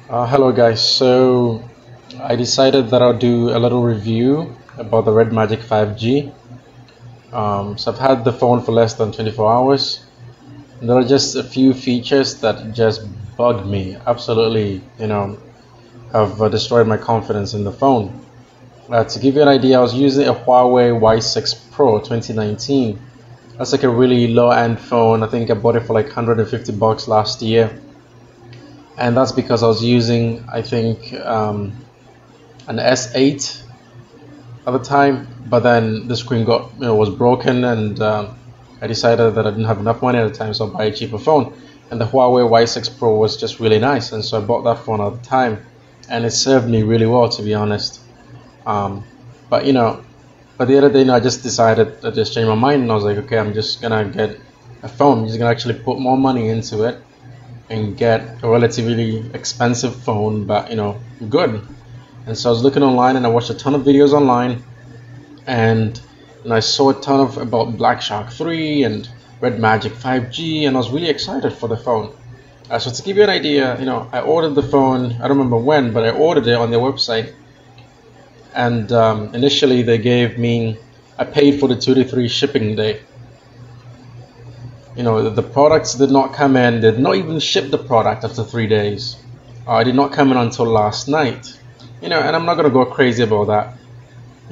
Hello guys, so I decided that I'll do a little review about the Redmagic 5G. So I've had the phone for less than 24 hours. And there are just a few features that just bugged me, absolutely, have destroyed my confidence in the phone. To give you an idea, I was using a Huawei Y6 Pro 2019. That's like a really low-end phone. I think I bought it for like 150 bucks last year. And that's because I was using, I think, an S8 at the time, but then the screen was broken, and I decided that I didn't have enough money at the time, so I'll buy a cheaper phone. And the Huawei Y6 Pro was just really nice, and so I bought that phone at the time, and it served me really well, to be honest. But the other day, I just decided, I just changed my mind, and I was like, okay, I'm just gonna get a phone. I'm just gonna actually put more money into it and get a relatively expensive phone, but good. And so I was looking online, and I watched a ton of videos online, and I saw a ton of about Black Shark 3 and Redmagic 5G, and I was really excited for the phone. So to give you an idea, I ordered the phone. I don't remember when, but I ordered it on their website, and initially they gave me, I paid for the 2 to 3 shipping day. The products did not come in. They did not even ship the product after 3 days. It did not come in until last night. And I'm not gonna go crazy about that.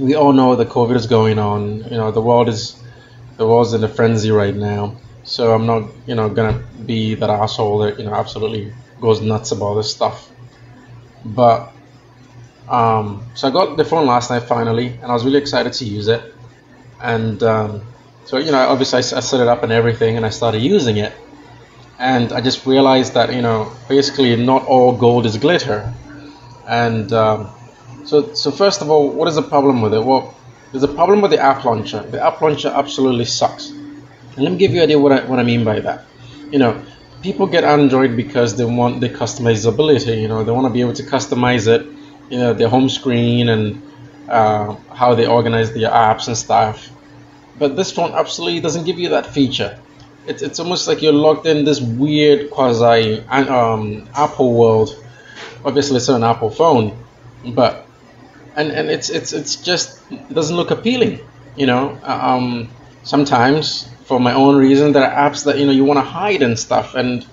We all know that COVID is going on. The world's in a frenzy right now. So I'm not, gonna be that asshole that absolutely goes nuts about this stuff. But so I got the phone last night finally, and I was really excited to use it. And so obviously I set it up and everything, and I started using it, and I just realized that basically not all gold is glitter. And so first of all, what is the problem with it? Well, there's a problem with the app launcher. The app launcher absolutely sucks. And let me give you an idea what I mean by that. People get Android because they want the customizability. They want to be able to customize it, their home screen and how they organize their apps and stuff. But this phone absolutely doesn't give you that feature. It's almost like you're locked in this weird quasi Apple world. Obviously, it's an Apple phone, but and it's just, it doesn't look appealing. Sometimes for my own reason, there are apps that you want to hide and stuff, and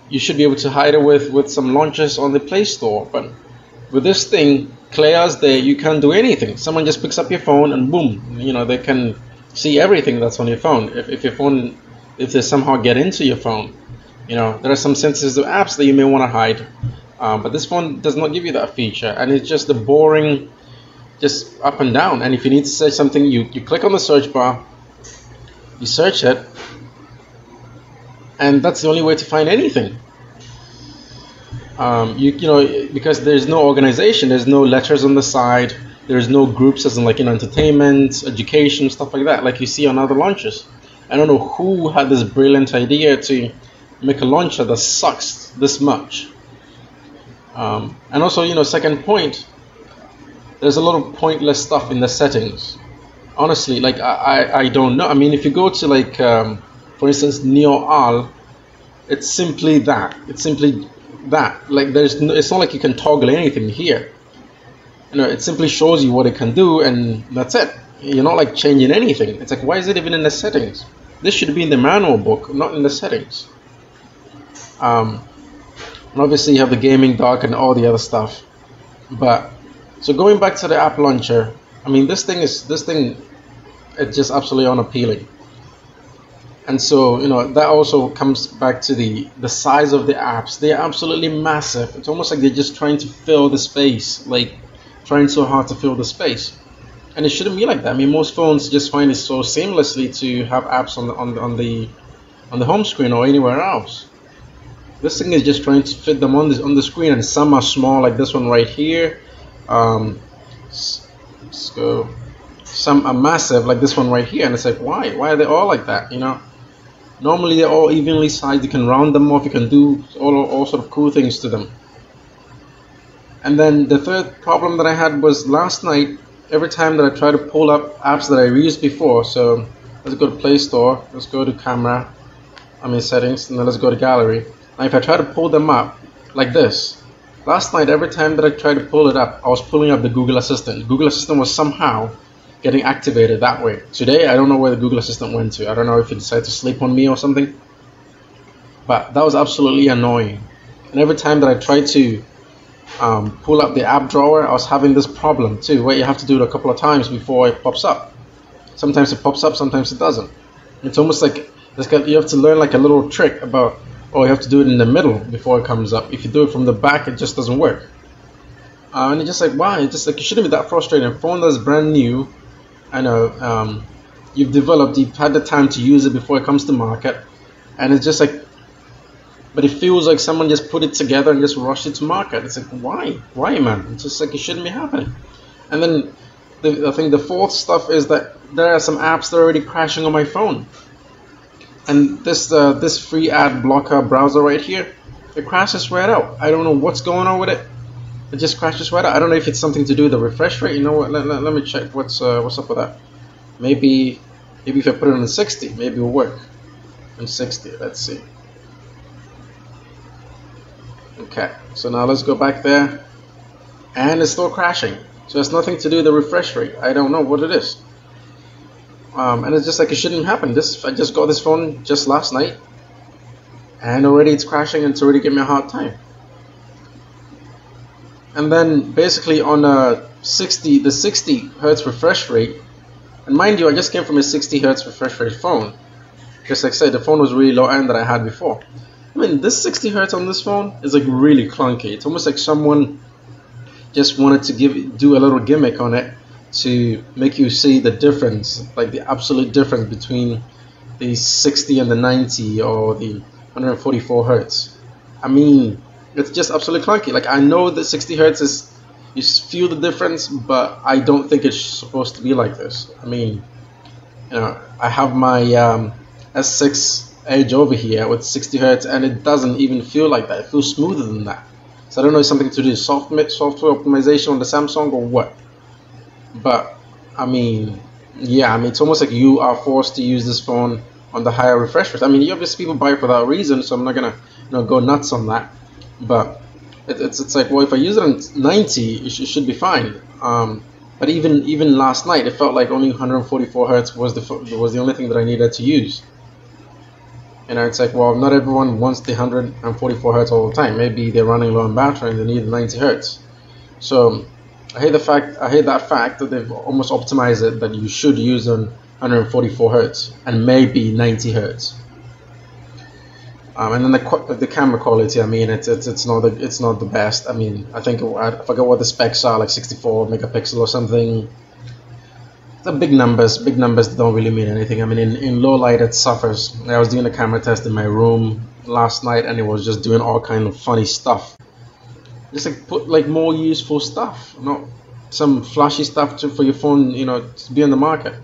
you should be able to hide it with some launchers on the Play Store. But with this thing, clear as day, you can't do anything. Someone just picks up your phone and boom, they can see everything that's on your phone. If they somehow get into your phone, there are some sensitive apps that you may want to hide. But this phone does not give you that feature, and it's just the boring, just up and down. And if you need to search something, you click on the search bar, you search it, and that's the only way to find anything. Because there's no organization, there's no letters on the side, there's no groups as in like entertainment, education, stuff like that, like you see on other launchers. I don't know who had this brilliant idea to make a launcher that sucks this much. And also, second point, there's a lot of pointless stuff in the settings. Honestly, like I don't know. I mean, if you go to like, for instance, Neo Al, it's simply that. It's simply that. Like it's not like you can toggle anything here. It simply shows you what it can do, and that's it. You're not like changing anything. It's like, why is it even in the settings? This should be in the manual book, not in the settings. And obviously you have the gaming dock and all the other stuff. But so going back to the app launcher, I mean, this thing it's just absolutely unappealing. And so that also comes back to the size of the apps. They're absolutely massive. It's almost like they're just trying to fill the space, like trying so hard to fill the space. And it shouldn't be like that. I mean, most phones just find it so seamlessly to have apps on the home screen or anywhere else. This thing is just trying to fit them on the screen, and some are small, like this one right here. So some are massive, like this one right here, and it's like, why are they all like that? Normally they're all evenly sized. You can round them off. You can do all sort of cool things to them. And then the third problem that I had was last night. Every time that I try to pull up apps that I used before, so let's go to Play Store, let's go to camera, settings, and then let's go to gallery. Now if I try to pull them up, like this. Last night, every time that I tried to pull it up, I was pulling up the Google Assistant. Google Assistant was somehow getting activated that way. Today, I don't know where the Google Assistant went to. I don't know if it decided to sleep on me or something. But that was absolutely annoying. And every time that I tried to pull up the app drawer, I was having this problem too, where you have to do it a couple of times before it pops up. Sometimes it pops up, sometimes it doesn't. It's almost like you have to learn like a little trick about, oh, you have to do it in the middle before it comes up. If you do it from the back, it just doesn't work. And it's just like, wow, it's just like, it shouldn't be that frustrating. A phone that's brand new, I know, you've had the time to use it before it comes to market, and it's just like, but it feels like someone just put it together and just rushed it to market. It's like, why, man? It's just like, it shouldn't be happening. And then I think the fourth stuff is that there are some apps that are already crashing on my phone. And this free ad blocker browser right here, it crashes right out. I don't know what's going on with it. It just crashes right out. I don't know if it's something to do with the refresh rate. You know what? Let me check what's up with that. Maybe if I put it on 60, maybe it'll work. On 60, let's see. Okay, so now let's go back there, and it's still crashing. So it's nothing to do with the refresh rate. I don't know what it is. And it's just like, it shouldn't happen. I just got this phone just last night, and already it's crashing, and it's already giving me a hard time. And then basically on the 60 hertz refresh rate, and mind you, I just came from a 60 hertz refresh rate phone. Just like I said, the phone was really low end that I had before. I mean, this 60 hertz on this phone is like really clunky. It's almost like someone just wanted to do a little gimmick on it to make you see the difference, like the absolute difference between the 60 and the 90 or the 144 hertz. I mean, it's just absolutely clunky. Like, I know that 60 hertz is, you feel the difference, but I don't think it's supposed to be like this. I mean, you know, I have my S6 Edge over here with 60 hertz, and it doesn't even feel like that. It feels smoother than that. So I don't know if it's something to do with software optimization on the Samsung or what. But I mean, yeah, I mean, it's almost like you are forced to use this phone on the higher refresh rate. I mean, obviously people buy it for that reason, so I'm not gonna go nuts on that. But it's like, well, if I use it on 90, it should be fine. But even last night, it felt like only 144 hertz was the only thing that I needed to use. You know, it's like, well, not everyone wants the 144 hertz all the time. Maybe they're running low on battery and they need 90 hertz. So I hate that fact that they've almost optimized it that you should use on 144 hertz and maybe 90 hertz. And then the camera quality, I mean, it's not the best. I mean, I forgot what the specs are, like 64 megapixel or something. The big numbers don't really mean anything. I mean, in low light it suffers. I was doing a camera test in my room last night, and it was just doing all kind of funny stuff. Just like put like more useful stuff, not some flashy stuff for your phone, you know, to be on the market,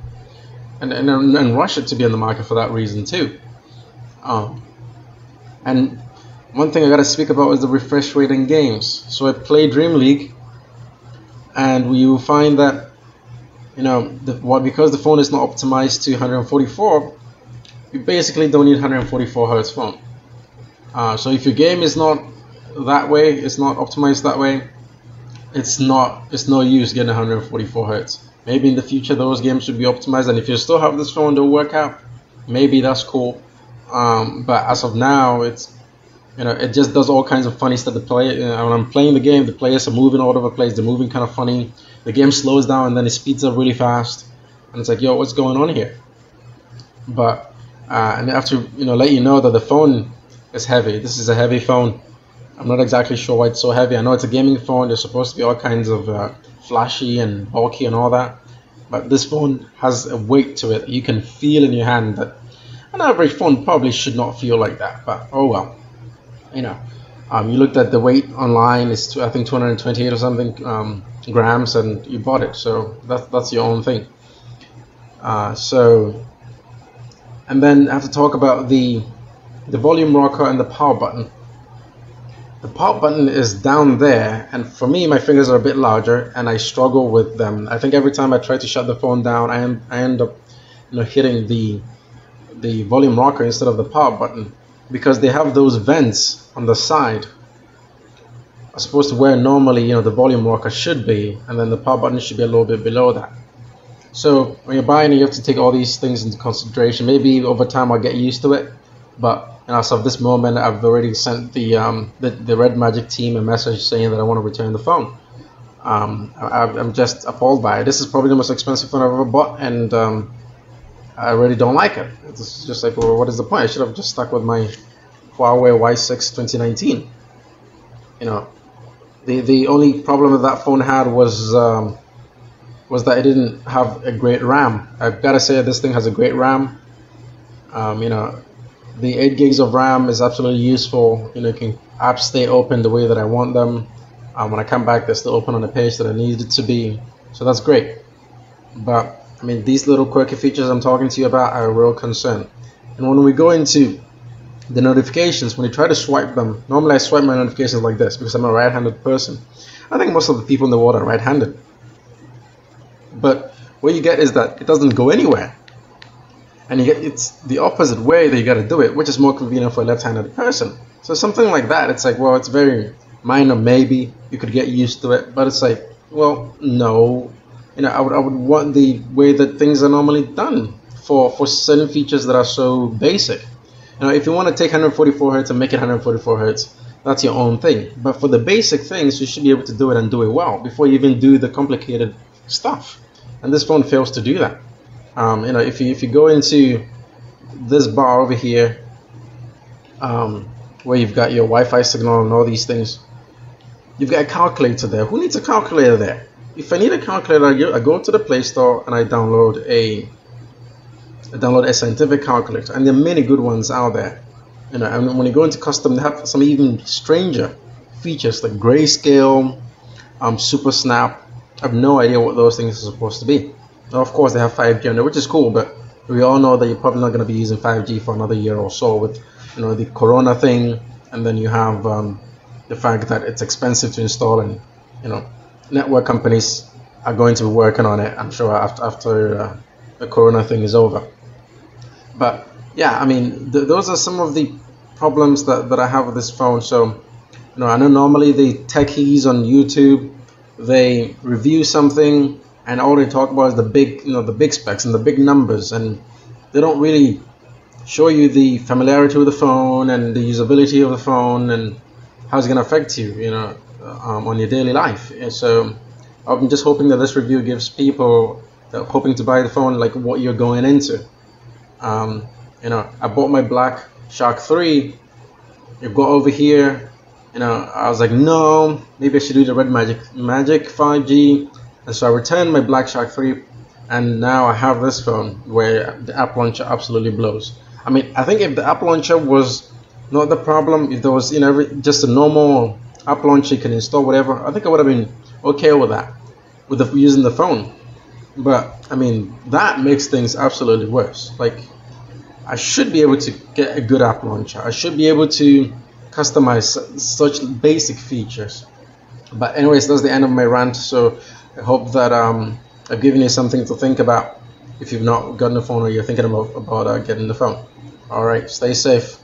and rush it to be on the market for that reason too. And one thing I gotta speak about is the refresh rate in games. So I play Dream League, and you find that, you know, because the phone is not optimized to 144, you basically don't need 144 hertz phone. So if your game is not that way, it's not optimized that way, it's no use getting 144 hertz. Maybe in the future those games should be optimized, and if you still have this phone, they'll work out. Maybe that's cool. But as of now, it's, you know, it just does all kinds of funny stuff to play. When I'm playing the game, the players are moving all over the place. They're moving kind of funny. The game slows down and then it speeds up really fast, and it's like, yo, what's going on here? But and I have to, you know, let you know that the phone is heavy. This is a heavy phone. I'm not exactly sure why it's so heavy. I know it's a gaming phone. There's supposed to be all kinds of flashy and bulky and all that, but this phone has a weight to it. You can feel in your hand that an average phone probably should not feel like that. But oh well, you know. You looked at the weight online, it's I think 228 or something grams, and you bought it, so that's your own thing. So, and then I have to talk about the volume rocker and the power button. The power button is down there, and for me, my fingers are a bit larger, and I struggle with them. I think every time I try to shut the phone down, I end up, you know, hitting the volume rocker instead of the power button, because they have those vents on the side, as opposed to where normally, you know, the volume rocker should be, and then the power button should be a little bit below that. So when you're buying it, you have to take all these things into consideration. Maybe over time I'll get used to it, but as of this moment, I've already sent the Redmagic team a message saying that I want to return the phone. I'm just appalled by it. This is probably the most expensive phone I've ever bought, and I really don't like it. It's just like, well, what is the point? I should have just stuck with my Huawei Y6 2019. You know, the only problem that that phone had was that it didn't have a great RAM. I've got to say this thing has a great RAM. You know, the 8 gigs of RAM is absolutely useful. You know, apps stay open the way that I want them. When I come back, they're still open on the page that I need it to be. So that's great. But I mean, these little quirky features I'm talking to you about are a real concern. And when we go into the notifications, when you try to swipe them, normally I swipe my notifications like this because I'm a right-handed person. I think most of the people in the world are right-handed. But what you get is that it doesn't go anywhere. And it's the opposite way that you got to do it, which is more convenient for a left-handed person. So something like that, it's like, well, it's very minor, maybe you could get used to it, but it's like, well, no. You know, I would want the way that things are normally done for certain features that are so basic. You know, if you want to take 144 Hz and make it 144 Hz, that's your own thing. But for the basic things, you should be able to do it and do it well before you even do the complicated stuff. And this phone fails to do that. You know, if you go into this bar over here, where you've got your Wi-Fi signal and all these things, you've got a calculator there. Who needs a calculator there? If I need a calculator, I go to the Play Store and I download a scientific calculator, and there are many good ones out there. You know, and when you go into custom, they have some even stranger features like grayscale, super snap. I have no idea what those things are supposed to be. Now, of course, they have 5G on there, which is cool, but we all know that you're probably not going to be using 5G for another year or so with, you know, the Corona thing, and then you have the fact that it's expensive to install, and you know, network companies are going to be working on it, I'm sure, after the Corona thing is over. But yeah, I mean, those are some of the problems that I have with this phone. So, you know, I know normally the techies on YouTube, they review something and all they talk about is the big, you know, the big specs and the big numbers, and they don't really show you the familiarity with the phone and the usability of the phone and how it's going to affect you, you know, on your daily life. And so I'm just hoping that this review gives people that are hoping to buy the phone like what you're going into. You know, I bought my Black Shark 3. You go over here, you know, I was like, no, maybe I should do the Redmagic 5G. And so I returned my Black Shark 3, and now I have this phone where the app launcher absolutely blows. I mean, I think if the app launcher was not the problem, if there was, you know, just a normal app launcher you can install whatever, I think I would have been okay with that, with using the phone. But I mean, that makes things absolutely worse. Like, I should be able to get a good app launcher. I should be able to customize such basic features. But anyways, that's the end of my rant. So I hope that I've given you something to think about if you've not gotten a phone or you're thinking about getting the phone. All right, stay safe.